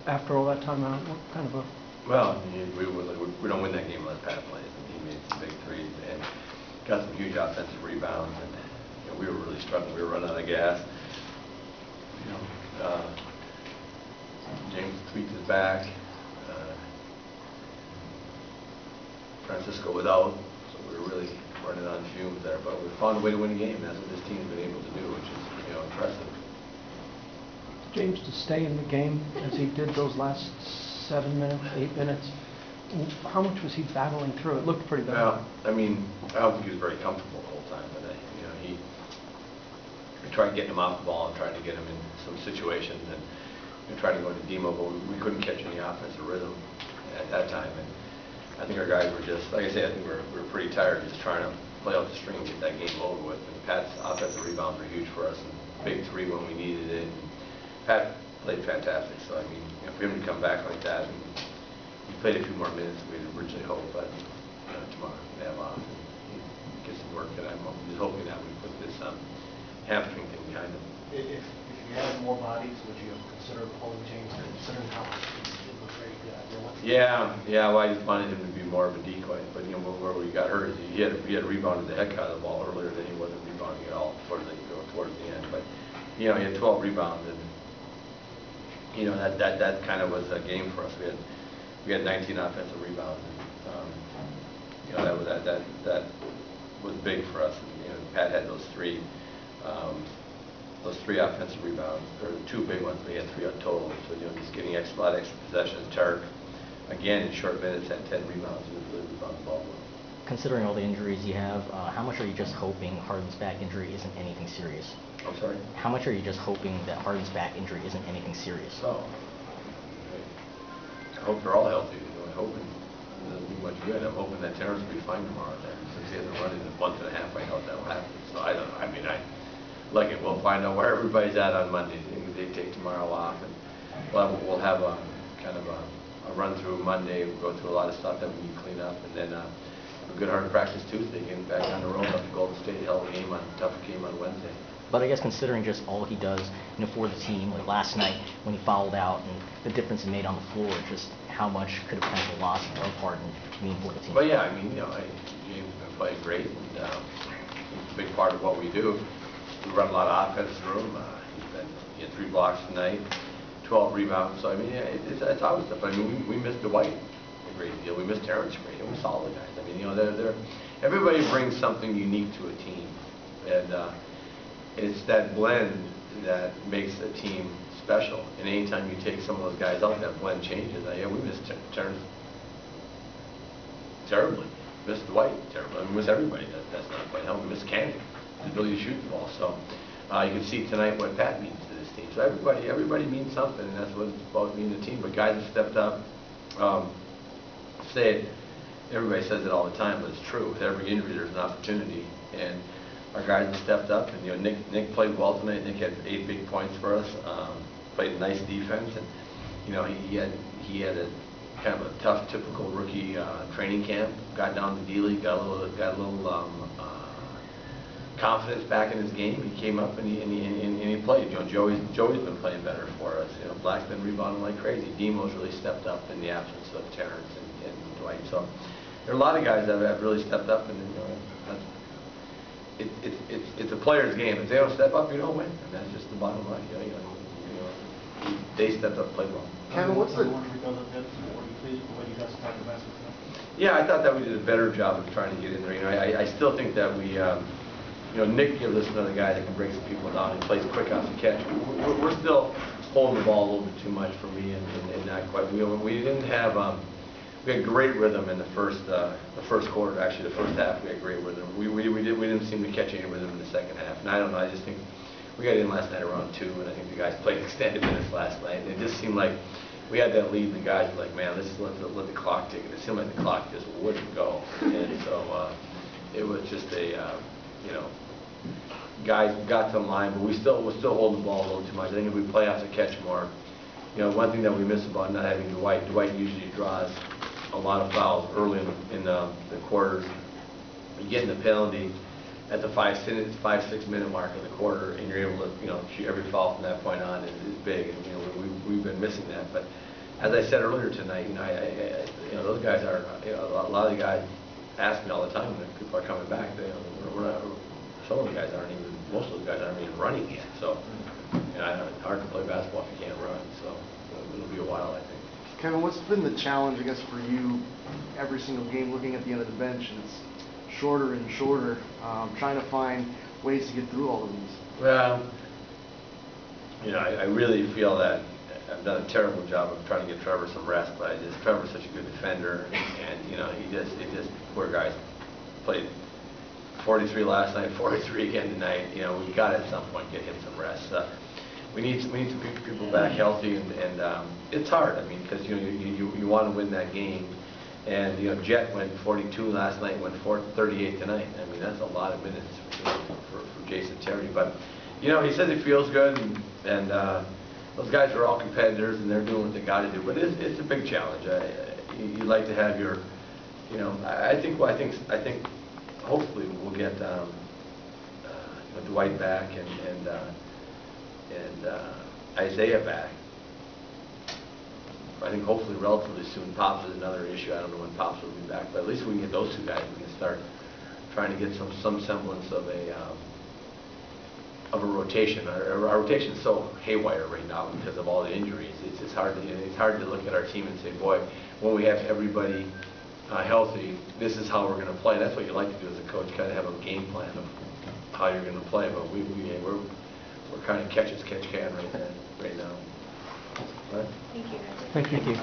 after all that time out? What kind of a... Well, we don't win that game unless Pat plays. And he made some big threes and got some huge offensive rebounds. And we were really struggling. We were running out of gas. James tweaked his back. Francisco was out, so we were really running on fumes there. But we found a way to win a game. That's what this team's been able to do, which is impressive. James to stay in the game as he did those last 7 minutes, 8 minutes. How much was he battling through? It looked pretty bad. Well, I mean, I don't think he was very comfortable the whole time. But we tried getting him off the ball and trying to get him in some situations, and tried to go into demo, but we couldn't catch any offensive rhythm at that time. And I think our guys were just, like I say, I think we were pretty tired just trying to play out the string and get that game over with. And Pat's offensive rebounds were huge for us, and big three when we needed it. And Pat played fantastic, so I mean, for him to come back like that, and he played a few more minutes than we had originally hoped, but tomorrow he'd have off and get some work. And I'm just hoping that we put this hamstring thing behind him. If you had more bodies, would you consider pulling James, considering how it looked very good? Yeah. Well, I just wanted him to be more of a decoy, but where we got hurt is he had rebounded the heck out of the ball earlier than he wasn't rebounding at all towards the end. But he had 12 rebounds, and that kind of was a game for us. We had 19 offensive rebounds, and that was big for us. And, Pat had those three offensive rebounds, or the two big ones. We had 3 on total. So just getting a lot of extra possessions. Tarek, again in short minutes, had 10 rebounds. He was really rebounding the ball well. Considering all the injuries you have, how much are you just hoping Harden's back injury isn't anything serious? I'm sorry? How much are you just hoping that Harden's back injury isn't anything serious? So, I hope they're all healthy. I'm hoping it doesn't do much good. I'm hoping that Terrence will be fine tomorrow. Since he hasn't run in a month and a half, I doubt that will happen. So I don't know. I mean, we'll find out where everybody's at on Monday. They take tomorrow off, and we'll have a kind of a run through Monday. We'll go through a lot of stuff that we need to clean up, and then a good hard practice Tuesday, getting back on the road up to Golden State. Hell of a game tough game on Wednesday. But I guess considering just all he does, for the team, like last night when he fouled out and the difference he made on the floor, just how much could a potential loss of Harden mean for the team? Well, yeah, I mean, James has been playing great, and he's a big part of what we do. We run a lot of offense through him. He had 3 blocks tonight, 12 rebounds. So I mean, it's always tough. I mean, we missed Dwight a great deal. We missed Terrence great. We missed all the guys. I mean, everybody brings something unique to a team, and it's that blend that makes a team special. And anytime you take some of those guys out, that blend changes. We missed Terrence terribly. We missed Dwight terribly. I mean, we missed everybody that's not playing. Hell, we missed Canning, the ability to shoot the ball. So you can see tonight what Pat means to this team. So everybody means something, and that's what it's about being a team. But guys have stepped up. Everybody says it all the time, but it's true. With every injury, there's an opportunity, and our guys have stepped up. And Nick played well tonight. Nick had 8 big points for us. Played nice defense, and he had a kind of a tough, typical rookie training camp. Got down to D-League, got a little confidence back in his game. He came up and he played. Joey's been playing better for us. Black's been rebounding like crazy. Demo's really stepped up in the absence of Terrence and Dwight. So there are a lot of guys that have really stepped up, and it's a player's game. If they don't step up, you don't win, and that's just the bottom line. They stepped up, played well. Kevin, what's the... Yeah, I thought that we did a better job of trying to get in there. I still think that we, Nick gives us another guy that can break some people down and plays quick off the catch. We're still holding the ball a little bit too much for me, and not quite. We didn't have. We had great rhythm in the first quarter. Actually, the first half we had great rhythm. We didn't seem to catch any rhythm in the second half. And I don't know. I just think we got in last night around 2, and I think the guys played extended minutes last night. And it just seemed like we had that lead, and the guys were like, "Man, let's let the clock tick." And it seemed like the clock just wouldn't go. And so it was just guys got to the line, but we're still holding the ball a little too much. I think if we play off the catch more, one thing that we miss about not having Dwight usually draws a lot of fouls early in the quarters. You get in the penalty, at the 5-6 minute mark of the quarter, and you're able to, shoot every foul from that point on is big, and we've been missing that. But as I said earlier tonight, those guys are, a lot of the guys ask me all the time when people are coming back. We're not, some of the guys aren't even, most of the guys aren't even running yet. So, it's hard to play basketball if you can't run. So it'll be a while, I think. Kevin, what's been the challenge, I guess, for you every single game, looking at the end of the bench, and it's shorter and shorter, trying to find ways to get through all of these? Well, I really feel that I've done a terrible job of trying to get Trevor some rest, but Trevor's such a good defender, and poor guys played 43 last night, 43 again tonight. We got to at some point get him some rest. We need some people back healthy, and it's hard. I mean, because you want to win that game, and Jet went 42 last night, went 38 tonight. I mean, that's a lot of minutes for Jason Terry. But he says he feels good, and those guys are all competitors, and they're doing what they got to do. But it's a big challenge. You'd like to have your, I think hopefully we'll get Dwight back and Isaiah back. I think hopefully relatively soon. Pops is another issue. I don't know when Pops will be back, but at least we can get those two guys. We can start trying to get some semblance of a rotation. Our rotation is so haywire right now because of all the injuries. It's hard to look at our team and say, boy, when we have everybody healthy, this is how we're going to play. That's what you like to do as a coach, kind of have a game plan of how you're going to play. But we're kind of catch as catch can right now. Right? Thank you. Thank you.